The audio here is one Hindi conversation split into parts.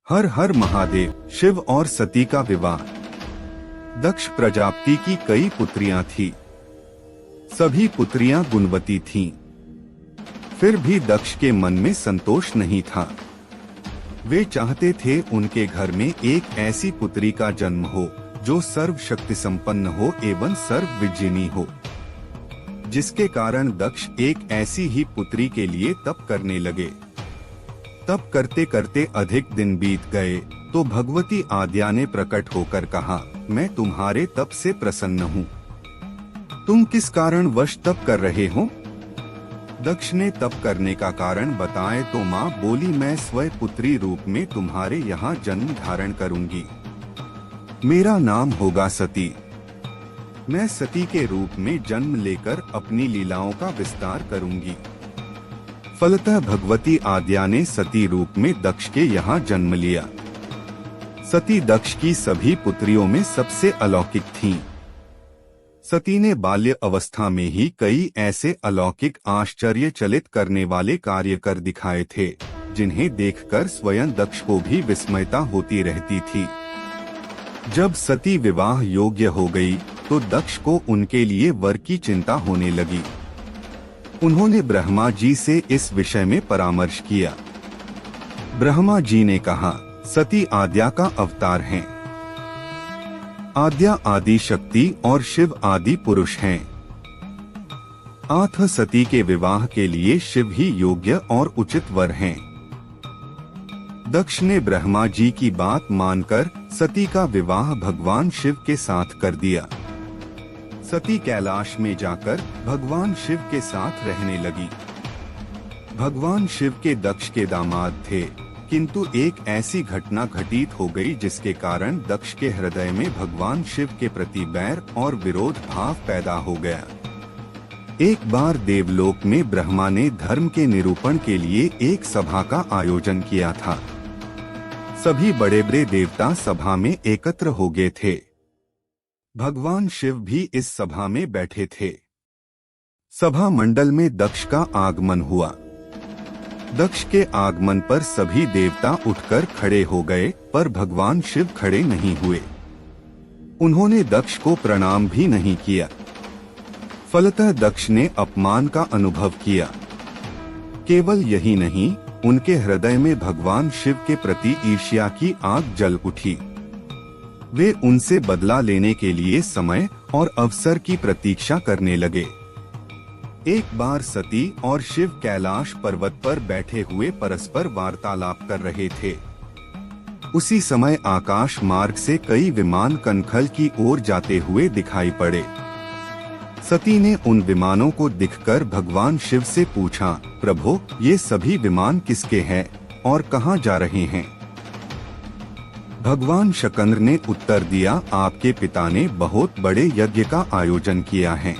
हर हर महादेव। शिव और सती का विवाह। दक्ष प्रजापति की कई पुत्रियां थीं। सभी पुत्रियां गुणवती थीं। फिर भी दक्ष के मन में संतोष नहीं था। वे चाहते थे उनके घर में एक ऐसी पुत्री का जन्म हो जो सर्व शक्ति संपन्न हो एवं सर्व विज्ञानी हो, जिसके कारण दक्ष एक ऐसी ही पुत्री के लिए तप करने लगे। तप करते करते अधिक दिन बीत गए तो भगवती आद्या ने प्रकट होकर कहा, मैं तुम्हारे तप से प्रसन्न हूँ। तुम किस कारण वश तप कर रहे हो? दक्ष ने तप करने का कारण बताए तो माँ बोली, मैं स्वयं पुत्री रूप में तुम्हारे यहाँ जन्म धारण करूंगी। मेरा नाम होगा सती। मैं सती के रूप में जन्म लेकर अपनी लीलाओं का विस्तार करूंगी। फलतः भगवती आद्या ने सती रूप में दक्ष के यहाँ जन्म लिया। सती दक्ष की सभी पुत्रियों में सबसे अलौकिक थीं। सती ने बाल्य अवस्था में ही कई ऐसे अलौकिक आश्चर्यचलित करने वाले कार्य कर दिखाए थे, जिन्हें देखकर स्वयं दक्ष को भी विस्मयता होती रहती थी। जब सती विवाह योग्य हो गई तो दक्ष को उनके लिए वर की चिंता होने लगी। उन्होंने ब्रह्मा जी से इस विषय में परामर्श किया। ब्रह्मा जी ने कहा, सती आद्या का अवतार हैं। आद्या आदि शक्ति और शिव आदि पुरुष हैं। अतः सती के विवाह के लिए शिव ही योग्य और उचित वर हैं। दक्ष ने ब्रह्मा जी की बात मानकर सती का विवाह भगवान शिव के साथ कर दिया। सती कैलाश में जाकर भगवान शिव के साथ रहने लगी। भगवान शिव के दक्ष के दामाद थे, किंतु एक ऐसी घटना घटित हो गई जिसके कारण दक्ष के हृदय में भगवान शिव के प्रति बैर और विरोध भाव पैदा हो गया। एक बार देवलोक में ब्रह्मा ने धर्म के निरूपण के लिए एक सभा का आयोजन किया था। सभी बड़े बड़े देवता सभा में एकत्र हो गए थे। भगवान शिव भी इस सभा में बैठे थे। सभा मंडल में दक्ष का आगमन हुआ। दक्ष के आगमन पर सभी देवता उठकर खड़े हो गए, पर भगवान शिव खड़े नहीं हुए। उन्होंने दक्ष को प्रणाम भी नहीं किया। फलतः दक्ष ने अपमान का अनुभव किया। केवल यही नहीं, उनके हृदय में भगवान शिव के प्रति ईर्ष्या की आग जल उठी। वे उनसे बदला लेने के लिए समय और अवसर की प्रतीक्षा करने लगे। एक बार सती और शिव कैलाश पर्वत पर बैठे हुए परस्पर वार्तालाप कर रहे थे। उसी समय आकाश मार्ग से कई विमान कनखल की ओर जाते हुए दिखाई पड़े। सती ने उन विमानों को दिखकर भगवान शिव से पूछा, प्रभु, ये सभी विमान किसके हैं और कहाँ जा रहे हैं? भगवान शकंद्र ने उत्तर दिया, आपके पिता ने बहुत बड़े यज्ञ का आयोजन किया है।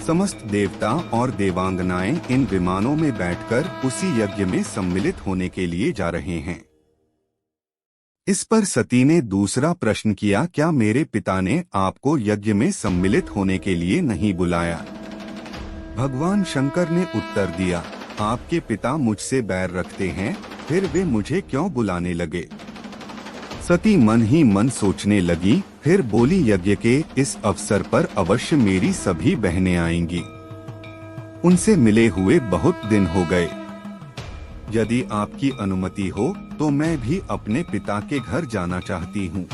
समस्त देवता और देवांगनाएं इन विमानों में बैठकर उसी यज्ञ में सम्मिलित होने के लिए जा रहे हैं। इस पर सती ने दूसरा प्रश्न किया, क्या मेरे पिता ने आपको यज्ञ में सम्मिलित होने के लिए नहीं बुलाया? भगवान शंकर ने उत्तर दिया, आपके पिता मुझसे बैर रखते हैं, फिर वे मुझे क्यों बुलाने लगे? सती मन ही मन सोचने लगी, फिर बोली, यज्ञ के इस अवसर पर अवश्य मेरी सभी बहनें आएंगी। उनसे मिले हुए बहुत दिन हो गए। यदि आपकी अनुमति हो तो मैं भी अपने पिता के घर जाना चाहती हूँ।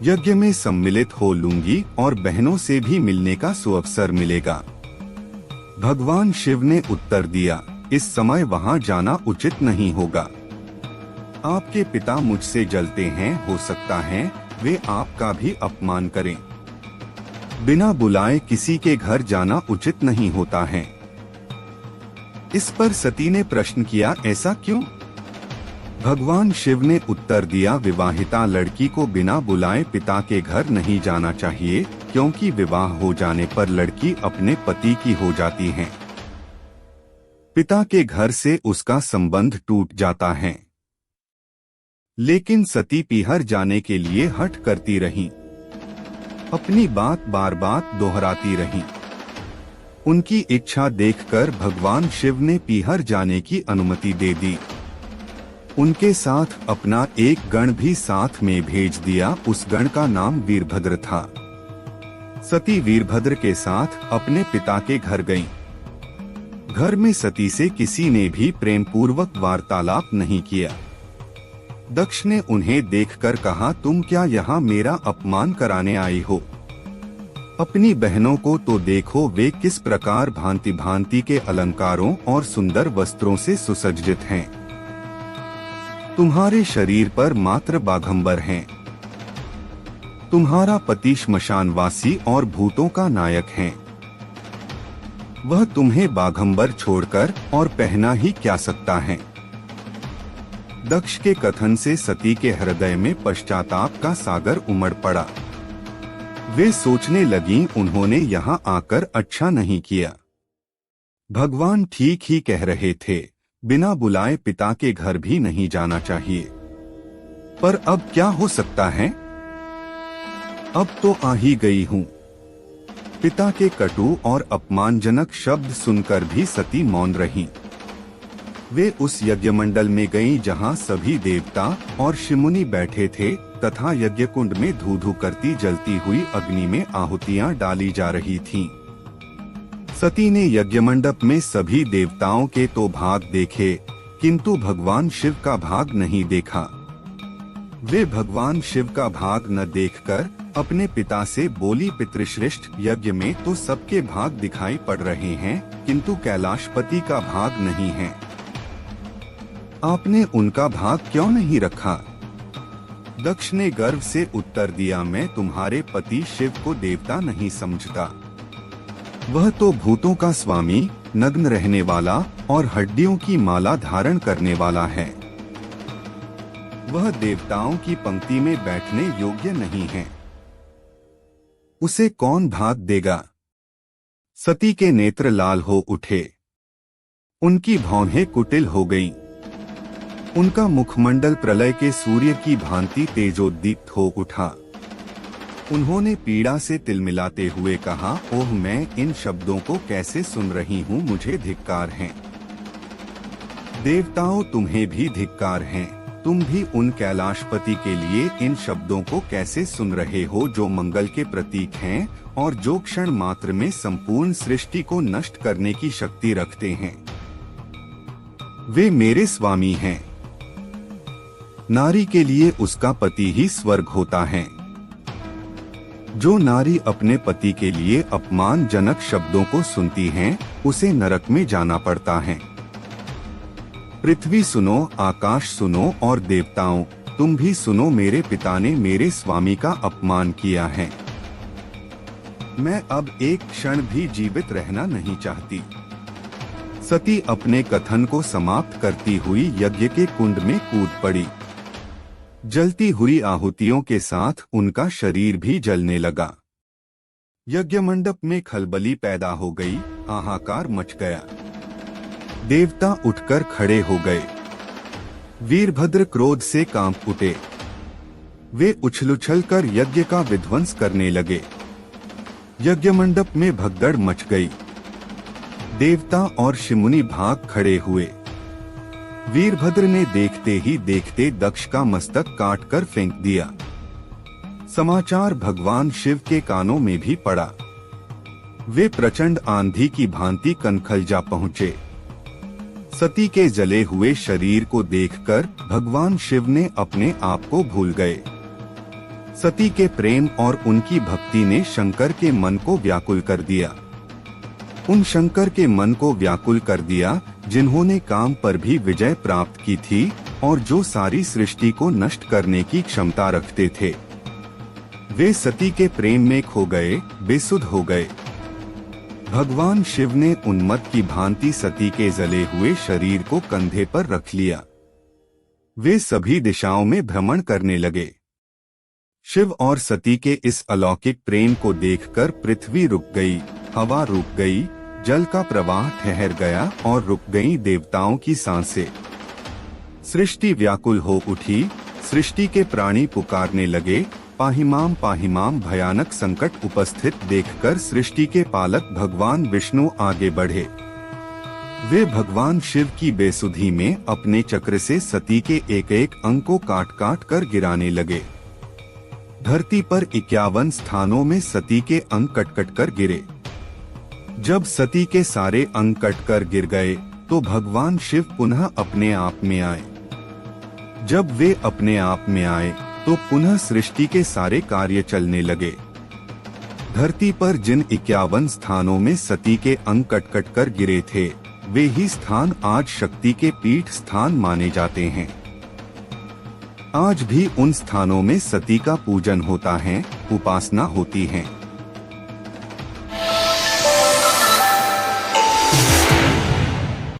यज्ञ में सम्मिलित हो लूंगी और बहनों से भी मिलने का सुअवसर मिलेगा। भगवान शिव ने उत्तर दिया, इस समय वहाँ जाना उचित नहीं होगा। आपके पिता मुझसे जलते हैं, हो सकता है वे आपका भी अपमान करें। बिना बुलाए किसी के घर जाना उचित नहीं होता है। इस पर सती ने प्रश्न किया, ऐसा क्यों? भगवान शिव ने उत्तर दिया, विवाहिता लड़की को बिना बुलाए पिता के घर नहीं जाना चाहिए, क्योंकि विवाह हो जाने पर लड़की अपने पति की हो जाती है। पिता के घर से उसका संबंध टूट जाता है। लेकिन सती पीहर जाने के लिए हठ करती रहीं। अपनी बात बार बार दोहराती रहीं। उनकी इच्छा देखकर भगवान शिव ने पीहर जाने की अनुमति दे दी। उनके साथ अपना एक गण भी साथ में भेज दिया। उस गण का नाम वीरभद्र था। सती वीरभद्र के साथ अपने पिता के घर गईं। घर में सती से किसी ने भी प्रेम पूर्वक वार्तालाप नहीं किया। दक्ष ने उन्हें देखकर कहा, तुम क्या यहाँ मेरा अपमान कराने आई हो? अपनी बहनों को तो देखो, वे किस प्रकार भांति भांति के अलंकारों और सुंदर वस्त्रों से सुसज्जित हैं। तुम्हारे शरीर पर मात्र बाघंबर हैं। तुम्हारा पति श्मशानवासी और भूतों का नायक है। वह तुम्हें बाघंबर छोड़कर और पहना ही क्या सकता है। दक्ष के कथन से सती के हृदय में पश्चाताप का सागर उमड़ पड़ा। वे सोचने लगीं, उन्होंने यहाँ आकर अच्छा नहीं किया। भगवान ठीक ही कह रहे थे, बिना बुलाए पिता के घर भी नहीं जाना चाहिए। पर अब क्या हो सकता है? अब तो आ ही गई हूँ। पिता के कटु और अपमानजनक शब्द सुनकर भी सती मौन रहीं। वे उस यज्ञमंडल में गईं जहां सभी देवता और ऋषिमुनि बैठे थे तथा यज्ञ कुंड में धू धू करती जलती हुई अग्नि में आहुतियां डाली जा रही थीं। सती ने यज्ञमंडप में सभी देवताओं के तो भाग देखे, किंतु भगवान शिव का भाग नहीं देखा। वे भगवान शिव का भाग न देखकर अपने पिता से बोली, पितृश्रेष्ठ, यज्ञ में तो सबके भाग दिखाई पड़ रहे हैं, किंतु कैलाशपति का भाग नहीं है। आपने उनका भाग क्यों नहीं रखा? दक्ष ने गर्व से उत्तर दिया, मैं तुम्हारे पति शिव को देवता नहीं समझता। वह तो भूतों का स्वामी, नग्न रहने वाला और हड्डियों की माला धारण करने वाला है। वह देवताओं की पंक्ति में बैठने योग्य नहीं है। उसे कौन भाग देगा? सती के नेत्र लाल हो उठे। उनकी भौहें कुटिल हो गईं। उनका मुखमंडल प्रलय के सूर्य की भांति तेजोद्दीप्त हो उठा। उन्होंने पीड़ा से तिलमिलाते हुए कहा, ओह, मैं इन शब्दों को कैसे सुन रही हूँ, मुझे धिक्कार है। देवताओं, तुम्हें भी धिक्कार है। तुम भी उन कैलाशपति के लिए इन शब्दों को कैसे सुन रहे हो जो मंगल के प्रतीक हैं और जो क्षण मात्र में संपूर्ण सृष्टि को नष्ट करने की शक्ति रखते हैं। वे मेरे स्वामी हैं। नारी के लिए उसका पति ही स्वर्ग होता है। जो नारी अपने पति के लिए अपमानजनक शब्दों को सुनती है, उसे नरक में जाना पड़ता है। पृथ्वी सुनो, आकाश सुनो और देवताओं, तुम भी सुनो, मेरे पिता ने मेरे स्वामी का अपमान किया है। मैं अब एक क्षण भी जीवित रहना नहीं चाहती। सती अपने कथन को समाप्त करती हुई यज्ञ के कुंड में कूद पड़ी। जलती हुई आहुतियों के साथ उनका शरीर भी जलने लगा। यज्ञ मंडप में खलबली पैदा हो गई, हाहाकार मच गया। देवता उठकर खड़े हो गए। वीरभद्र क्रोध से कांप उठे। वे उछल कर यज्ञ का विध्वंस करने लगे। यज्ञ मंडप में भगदड़ मच गई। देवता और ऋषिमुनि भाग खड़े हुए। वीरभद्र ने देखते ही देखते दक्ष का मस्तक काटकर फेंक दिया। समाचार भगवान शिव के कानों में भी पड़ा। वे प्रचंड आंधी की भांति कनखल जा पहुँचे। सती के जले हुए शरीर को देखकर भगवान शिव ने अपने आप को भूल गए। सती के प्रेम और उनकी भक्ति ने शंकर के मन को व्याकुल कर दिया। उन शंकर के मन को व्याकुल कर दिया जिन्होंने काम पर भी विजय प्राप्त की थी और जो सारी सृष्टि को नष्ट करने की क्षमता रखते थे। वे सती के प्रेम में खो गए, बेसुध हो गए। भगवान शिव ने उन्मत्त की भांति सती के जले हुए शरीर को कंधे पर रख लिया। वे सभी दिशाओं में भ्रमण करने लगे। शिव और सती के इस अलौकिक प्रेम को देखकर पृथ्वी रुक गई, हवा रुक गई, जल का प्रवाह ठहर गया और रुक गईं देवताओं की सांसें। सृष्टि व्याकुल हो उठी। सृष्टि के प्राणी पुकारने लगे, पाहिमाम पाहिमाम। भयानक संकट उपस्थित देखकर सृष्टि के पालक भगवान विष्णु आगे बढ़े। वे भगवान शिव की बेसुधी में अपने चक्र से सती के एक एक अंग को काट काट कर गिराने लगे। धरती पर 51 स्थानों में सती के अंग कट कट कर गिरे। जब सती के सारे अंग कट कर गिर गए तो भगवान शिव पुनः अपने आप में आए। जब वे अपने आप में आए तो पुनः सृष्टि के सारे कार्य चलने लगे। धरती पर जिन 51 स्थानों में सती के अंग कट कट कर गिरे थे, वे ही स्थान आज शक्ति के पीठ स्थान माने जाते हैं। आज भी उन स्थानों में सती का पूजन होता है, उपासना होती है।